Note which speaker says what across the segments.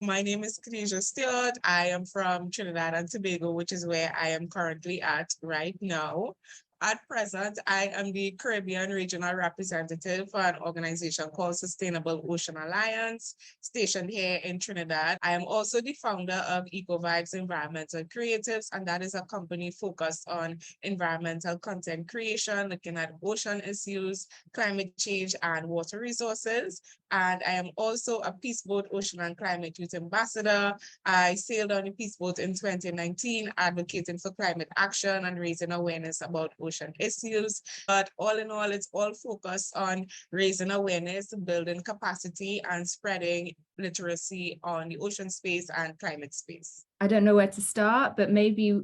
Speaker 1: My name is Khadija Stewart. I am from Trinidad and Tobago, which is where I am currently at right now. At present, I am the Caribbean regional representative for an organization called Sustainable Ocean Alliance, stationed here in Trinidad. I am also the founder of EcoVybz Environmental Creatives, and that is a company focused on environmental content creation, looking at ocean issues, climate change, and water resources. And I am also a Peace Boat Ocean and Climate Youth Ambassador. I sailed on a Peace Boat in 2019, advocating for climate action and raising awareness about ocean issues. But all in all, it's all focused on raising awareness, building capacity, and spreading literacy on the ocean space and climate space.
Speaker 2: I don't know where to start, but maybe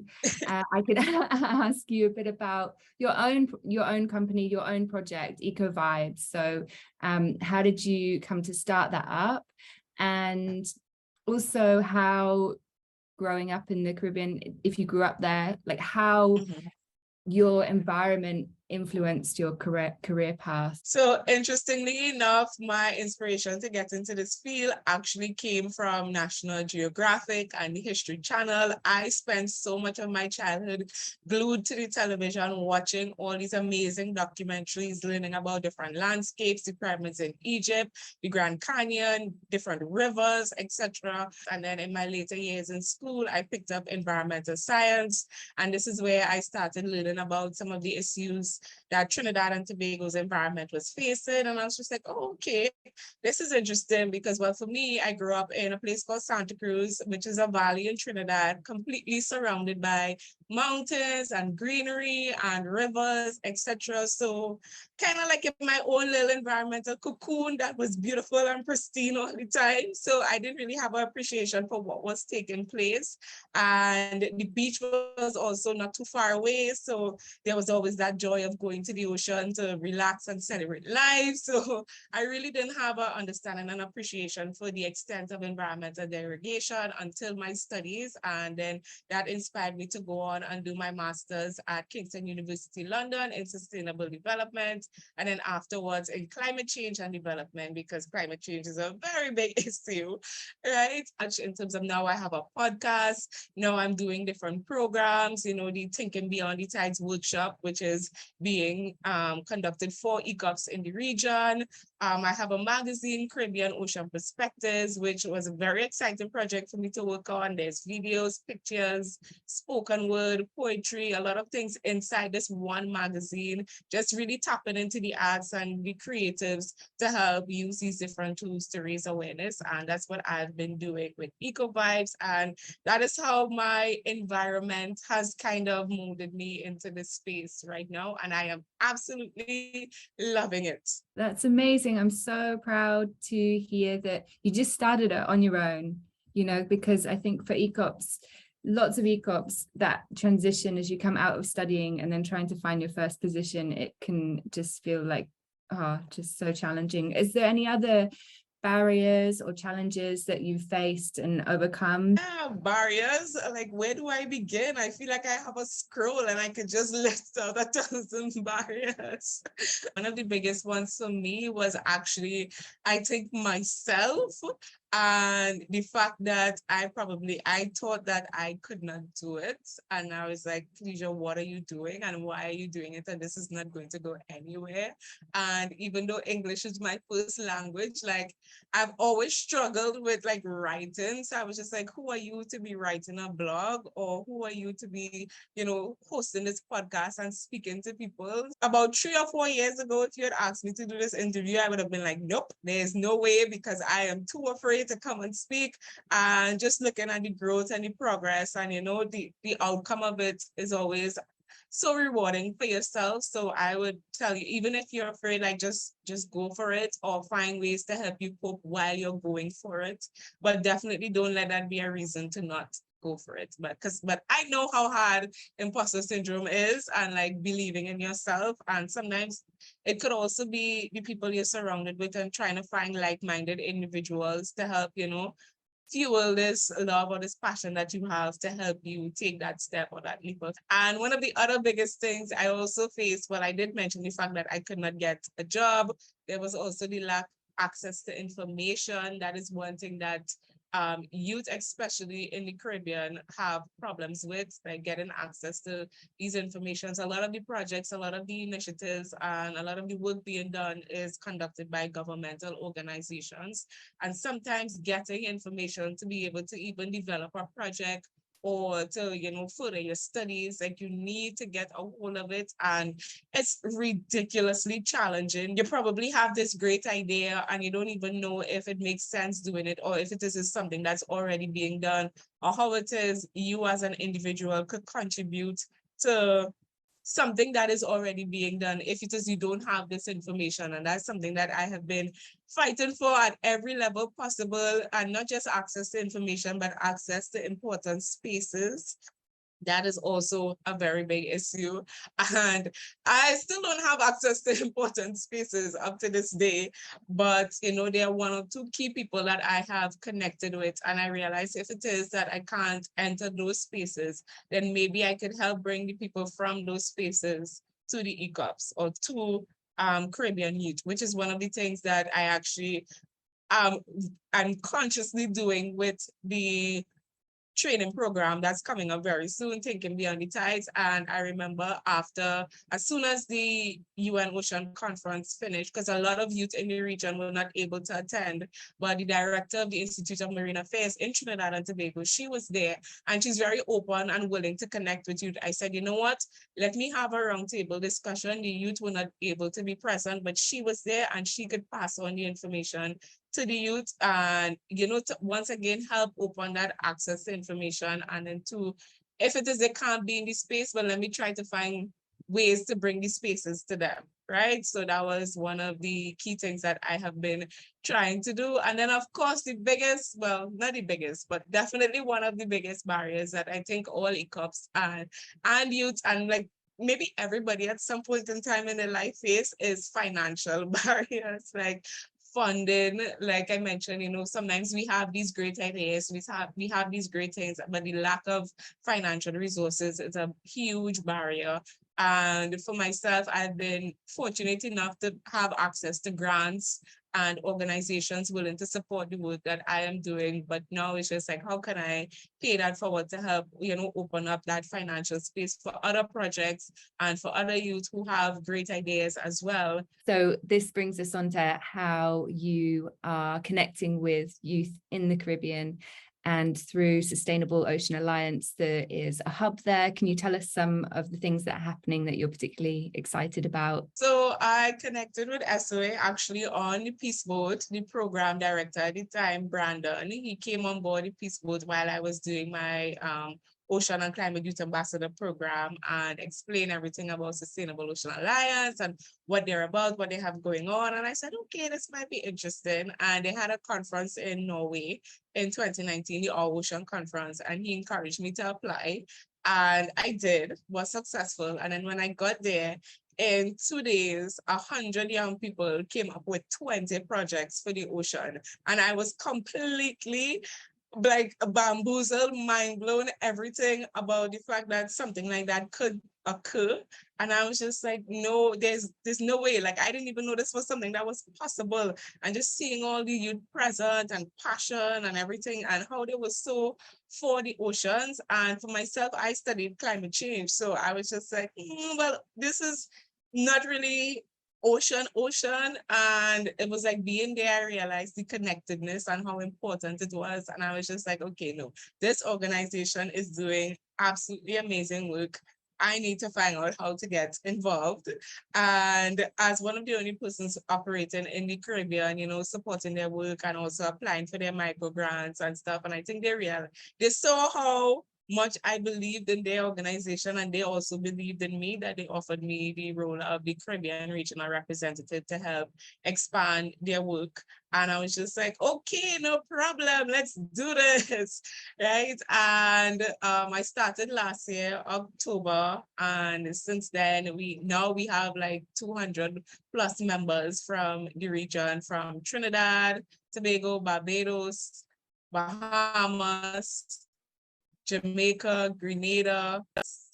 Speaker 2: I could ask you a bit about your own company, your own project, Ecovybz. So how did you come to start that up? And also how growing up in the Caribbean, if you grew up there, like how your environment influenced your career path?
Speaker 1: So interestingly enough, my inspiration to get into this field actually came from National Geographic and the History Channel. I spent so much of my childhood glued to the television, watching all these amazing documentaries, learning about different landscapes, the pyramids in Egypt, the Grand Canyon, different rivers, etc. And then in my later years in school, I picked up environmental science. And this is where I started learning about some of the issues that Trinidad and Tobago's environment was facing. And I was just like, oh, okay, this is interesting because, well, for me, I grew up in a place called Santa Cruz, which is a valley in Trinidad, completely surrounded by mountains and greenery and rivers, etc. So kind of like in my own little environmental cocoon that was beautiful and pristine all the time. So I didn't really have an appreciation for what was taking place. And the beach was also not too far away. So there was always that joy of going to the ocean to relax and celebrate life. So I really didn't have an understanding and appreciation for the extent of environmental degradation until my studies. And then that inspired me to go on and do my master's at Kingston University, London in sustainable development. And then afterwards in climate change and development, because climate change is a very big issue, right? In terms of now I have a podcast, now I'm doing different programs, the Thinking Beyond the Tides workshop, which is being conducted for ECOPs in the region. I have a magazine, Caribbean Ocean Perspectives, which was a very exciting project for me to work on. There's videos, pictures, spoken word, poetry, a lot of things inside this one magazine, just really tapping into the arts and the creatives to help use these different tools to raise awareness. And that's what I've been doing with EcoVybz. And that is how my environment has kind of molded me into this space right now. And I am absolutely loving it.
Speaker 2: That's amazing. I'm so proud to hear that you just started it on your own, because I think for ECOPs, lots of ECOPs, that transition as you come out of studying and then trying to find your first position, it can just feel like, just so challenging. Is there any other barriers or challenges that you've faced and overcome?
Speaker 1: Yeah, barriers, like where do I begin? I feel like I have a scroll and I could just list out 1,000 barriers. One of the biggest ones for me was actually, I think, myself. And the fact that I thought that I could not do it. And I was like, Khadija, what are you doing? And why are you doing it? And this is not going to go anywhere. And even though English is my first language, like I've always struggled with like writing. So I was just like, who are you to be writing a blog? Or who are you to be, hosting this podcast and speaking to people? About 3 or 4 years ago, if you had asked me to do this interview, I would have been like, nope, there's no way, because I am too afraid to come and speak. And just looking at the growth and the progress and the outcome of it is always so rewarding for yourself. So I would tell you, even if you're afraid, like just go for it, or find ways to help you cope while you're going for it. But definitely don't let that be a reason to not go for it. But I know how hard imposter syndrome is, and like believing in yourself. And sometimes it could also be the people you're surrounded with and trying to find like-minded individuals to help, fuel this love or this passion that you have to help you take that step or that leap. And one of the other biggest things I also faced, I did mention the fact that I could not get a job. There was also the lack of access to information. That is one thing that youth, especially in the Caribbean, have problems with, like getting access to these informations. A lot of the projects, a lot of the initiatives, and a lot of the work being done is conducted by governmental organizations. And sometimes getting information to be able to even develop a project or to, further your studies, like you need to get a hold of it. And it's ridiculously challenging. You probably have this great idea and you don't even know if it makes sense doing it, or if it is something that's already being done, or how it is you as an individual could contribute to something that is already being done if it is you don't have this information. And that's something that I have been fighting for at every level possible, and not just access to information, but access to important spaces. That is also a very big issue. And I still don't have access to important spaces up to this day. But, there are one or two key people that I have connected with. And I realize if it is that I can't enter those spaces, then maybe I could help bring the people from those spaces to the ECOPs or to Caribbean youth, which is one of the things that I actually I'm consciously doing with the training program that's coming up very soon, Thinking Beyond the Tides. And I remember as soon as the UN Ocean Conference finished, because a lot of youth in the region were not able to attend, but the director of the Institute of Marine Affairs in Trinidad and Tobago, she was there, and she's very open and willing to connect with youth. I said, you know what, let me have a roundtable discussion. The youth were not able to be present, but she was there and she could pass on the information to the youth, and to once again help open that access to information. And then two, if it is they can't be in the space, but let me try to find ways to bring the spaces to them, right? So that was one of the key things that I have been trying to do. And then of course the biggest, well, not the biggest, but definitely one of the biggest barriers that I think all ECOPs and youth, and like maybe everybody at some point in time in their life face, is financial barriers, like funding. Like I mentioned, sometimes we have these great ideas, we have these great things, but the lack of financial resources is a huge barrier. And for myself, I've been fortunate enough to have access to grants and organizations willing to support the work that I am doing. But now it's just like, how can I pay that forward to help, open up that financial space for other projects and for other youth who have great ideas as well.
Speaker 2: So this brings us on to how you are connecting with youth in the Caribbean, and through Sustainable Ocean Alliance, there is a hub there. Can you tell us some of the things that are happening that you're particularly excited about?
Speaker 1: So I connected with SOA actually on the Peace Boat. The program director at the time, Brandon, he came on board the Peace Boat while I was doing my Ocean and Climate Youth Ambassador program, and explain everything about Sustainable Ocean Alliance and what they're about, what they have going on. And I said, okay, this might be interesting. And they had a conference in Norway in 2019, the All Ocean Conference, and he encouraged me to apply. And I did, was successful. And then when I got there, in 2 days, 100 young people came up with 20 projects for the ocean. And I was completely like bamboozled, mind blown, everything about the fact that something like that could occur. And I was just like, no, there's no way. Like, I didn't even know this was something that was possible. And just seeing all the youth present and passion and everything, and how they were so for the oceans. And for myself, I studied climate change. So I was just like, well, this is not really ocean. And it was like being there, I realized the connectedness and how important it was. And I was just like, okay, no, this organization is doing absolutely amazing work. I need to find out how to get involved. And as one of the only persons operating in the Caribbean, supporting their work and also applying for their micro grants and stuff. And I think they saw how much I believed in their organization, and they also believed in me, that they offered me the role of the Caribbean regional representative to help expand their work. And I was just like, okay, no problem, let's do this, right? And I started last year, October, and since then we have like 200 plus members from the region, from Trinidad, Tobago, Barbados, Bahamas, Jamaica, Grenada,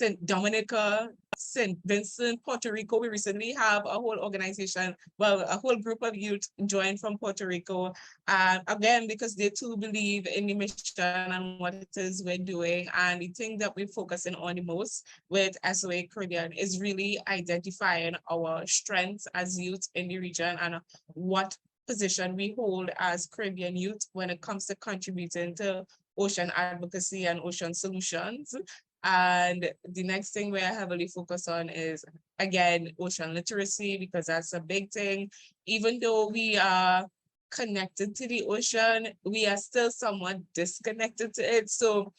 Speaker 1: St. Dominica, St. Vincent, Puerto Rico. We recently have a whole organization, well, a whole group of youth joined from Puerto Rico. Again, because they too believe in the mission and what it is we're doing. And the thing that we're focusing on the most with SOA Caribbean is really identifying our strengths as youth in the region and what position we hold as Caribbean youth when it comes to contributing to ocean advocacy and ocean solutions. And the next thing we're heavily focused on is, again, ocean literacy, because that's a big thing. Even though we are connected to the ocean, we are still somewhat disconnected to it. So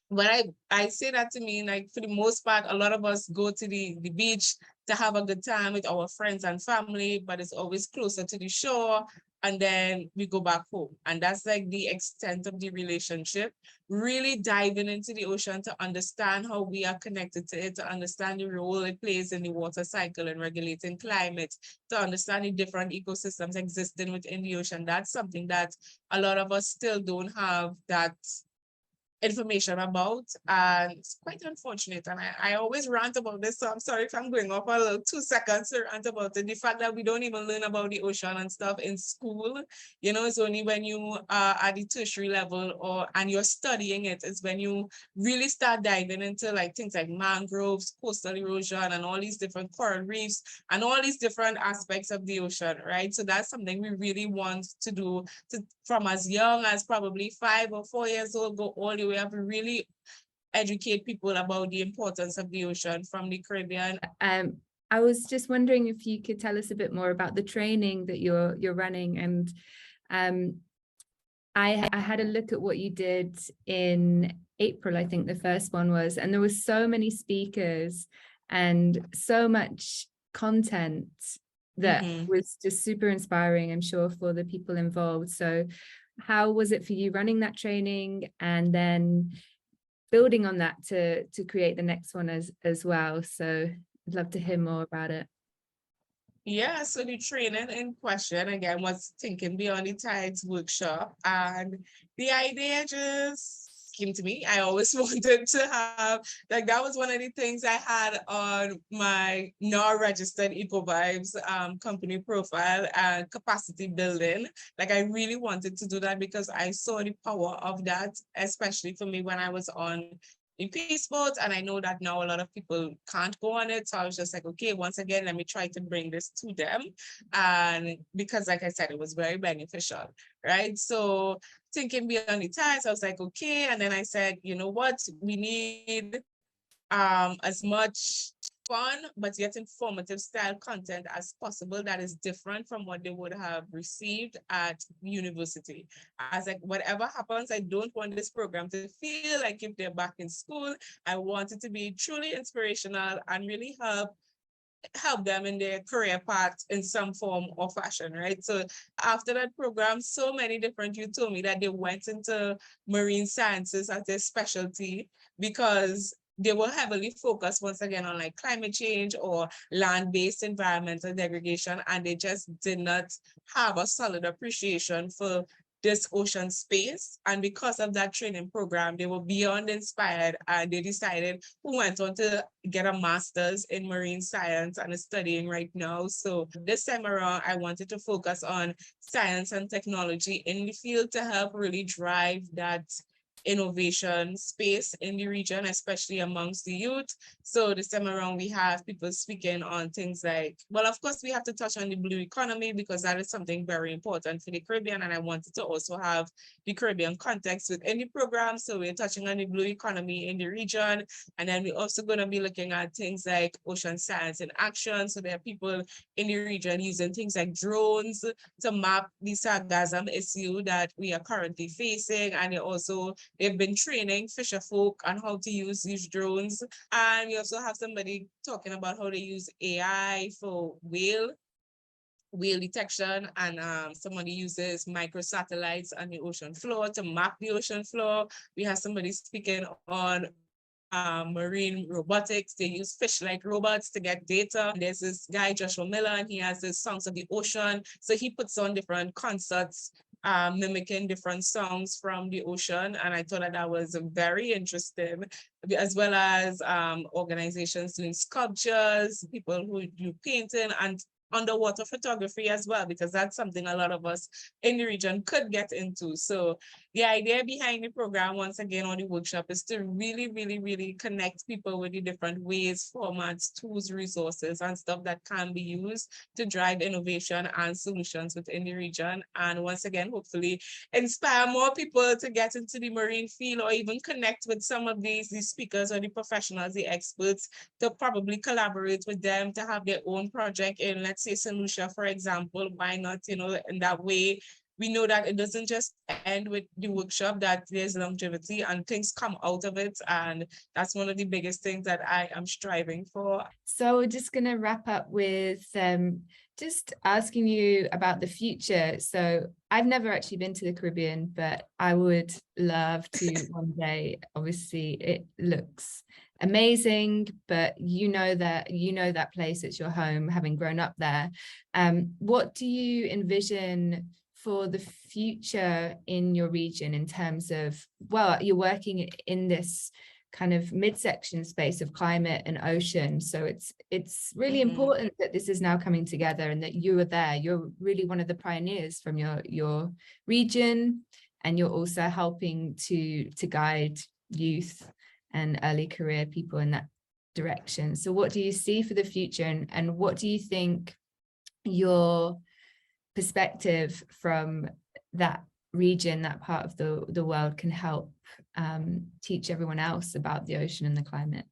Speaker 1: when I say that to mean, like, for the most part, a lot of us go to the beach to have a good time with our friends and family, but it's always closer to the shore. And then we go back home. And that's like the extent of the relationship. Really diving into the ocean to understand how we are connected to it, to understand the role it plays in the water cycle and regulating climate, to understand the different ecosystems existing within the ocean. That's something that a lot of us still don't have that information about, and it's quite unfortunate. And I always rant about this, so I'm sorry if I'm going off a little 2 seconds to rant about it. The fact that we don't even learn about the ocean and stuff in school, you know, it's only when you are at the tertiary level and you're studying it, is when you really start diving into like things like mangroves, coastal erosion, and all these different coral reefs and all these different aspects of the ocean, right? So that's something we really want to do from as young as probably 5 or 4 years old, go all the way up, and really educate people about the importance of the ocean from the Caribbean.
Speaker 2: I was just wondering if you could tell us a bit more about the training that you're running. And I had a look at what you did in April, I think the first one was, and there were so many speakers and so much content that was just super inspiring, I'm sure, for the people involved. So how was it for you running that training and then building on that to create the next one as well? So I'd love to hear more about it.
Speaker 1: Yeah, so the training in question, again, was Thinking Beyond the Tides workshop. And the idea just came to me. I always wanted to have, like, that was one of the things I had on my now registered EcoVybz company profile, and capacity building. Like, I really wanted to do that because I saw the power of that, especially for me when I was on in peace boats, and I know that now a lot of people can't go on it. So I was just like, okay, once again, let me try to bring this to them. And because, like I said, it was very beneficial, right? So Thinking Beyond the Tides, I was like, okay. And then I said, you know what, we need as much fun but yet informative style content as possible that is different from what they would have received at university. I was like, whatever happens, I don't want this program to feel like if they're back in school. I want it to be truly inspirational and really help them in their career path in some form or fashion, right? So after that program, so many different youth told me that they went into marine sciences as their specialty because they were heavily focused once again on like climate change or land-based environmental degradation, and they just did not have a solid appreciation for this ocean space. And because of that training program, they were beyond inspired, and they decided, who went on to get a master's in marine science and is studying right now. So this time around, I wanted to focus on science and technology in the field to help really drive that innovation space in the region, especially amongst the youth. So this time around, we have people speaking on things like, well, of course, we have to touch on the blue economy because that is something very important for the Caribbean. And I wanted to also have the Caribbean context within the program. So we're touching on the blue economy in the region. And then we're also going to be looking at things like ocean science in action. So there are people in the region using things like drones to map the sargassum issue that we are currently facing. And they've been training fisher folk on how to use these drones. And we also have somebody talking about how they use AI for whale detection, and somebody uses microsatellites on the ocean floor to map the ocean floor. We have somebody speaking on marine robotics. They use fish-like robots to get data. There's this guy, Joshua Miller, and he has the Songs of the Ocean. So he puts on different concerts mimicking different songs from the ocean. And I thought that was very interesting, as well as organizations doing sculptures, people who do painting and underwater photography as well, because that's something a lot of us in the region could get into. So the idea behind the program, once again, on the workshop, is to really, really, really connect people with the different ways, formats, tools, resources, and stuff that can be used to drive innovation and solutions within the region. And once again, hopefully inspire more people to get into the marine field, or even connect with some of these speakers or the professionals, the experts, to probably collaborate with them to have their own project in, let's say, St. Lucia, for example. Why not, in that way, we know that it doesn't just end with the workshop, that there's longevity and things come out of it. And that's one of the biggest things that I am striving for.
Speaker 2: So we're just going to wrap up with just asking you about the future. So I've never actually been to the Caribbean, but I would love to one day. Obviously, it looks amazing, but you know that place, it's your home, having grown up there. What do you envision for the future in your region, in terms of, well, you're working in this kind of midsection space of climate and ocean, so it's really important that this is now coming together, and that you are there. You're really one of the pioneers from your region, and you're also helping to guide youth and early career people in that direction. So what do you see for the future, and what do you think your perspective from that region, that part of the world, can help teach everyone else about the ocean and the climate?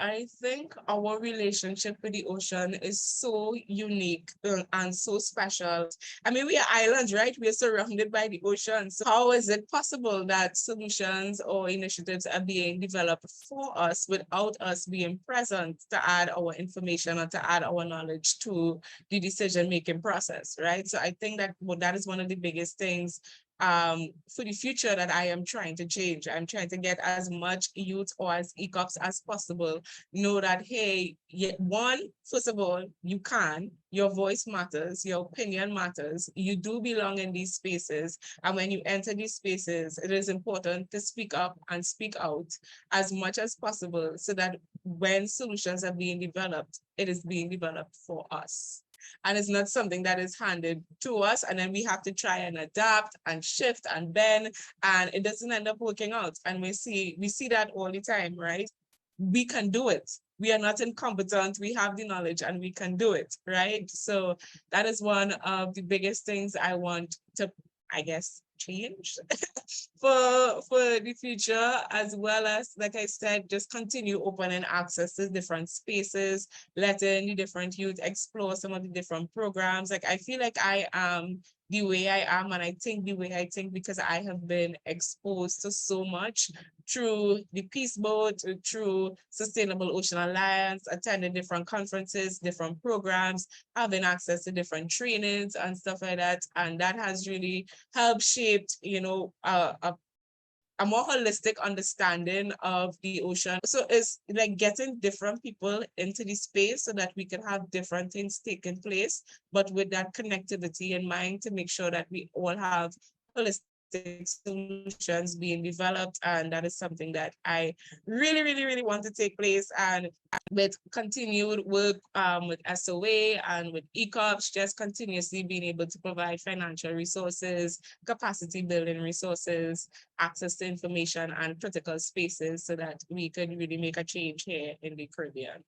Speaker 1: I think our relationship with the ocean is so unique and so special. I mean, we are islands, right? We are surrounded by the ocean. So how is it possible that solutions or initiatives are being developed for us without us being present to add our information or to add our knowledge to the decision-making process, right? So I think that that is one of the biggest things for the future that I am trying to change. I'm trying to get as much youth or as ECOPs as possible know that, hey, first of all, your voice matters, your opinion matters, you do belong in these spaces. And when you enter these spaces, it is important to speak up and speak out as much as possible, so that when solutions are being developed, it is being developed for us. And it's not something that is handed to us, and then we have to try and adapt and shift and bend, and it doesn't end up working out. And we see that all the time, right? We can do it. We are not incompetent. We have the knowledge and we can do it, right? So that is one of the biggest things I want to, I guess, change for the future, as well as, like I said, just continue opening access to different spaces, letting the different youth explore some of the different programs. Like, I feel like I am the way I am, and I think the way I think because I have been exposed to so much through the Peace Boat, through Sustainable Ocean Alliance, attending different conferences, different programs, having access to different trainings and stuff like that. And that has really helped shape, a more holistic understanding of the ocean. So it's like getting different people into the space so that we can have different things taking place, but with that connectivity in mind, to make sure that we all have holistic solutions being developed. And that is something that I really, really, really want to take place. And with continued work with SOA and with ECOPs, just continuously being able to provide financial resources, capacity building resources, access to information and critical spaces, so that we could really make a change here in the Caribbean.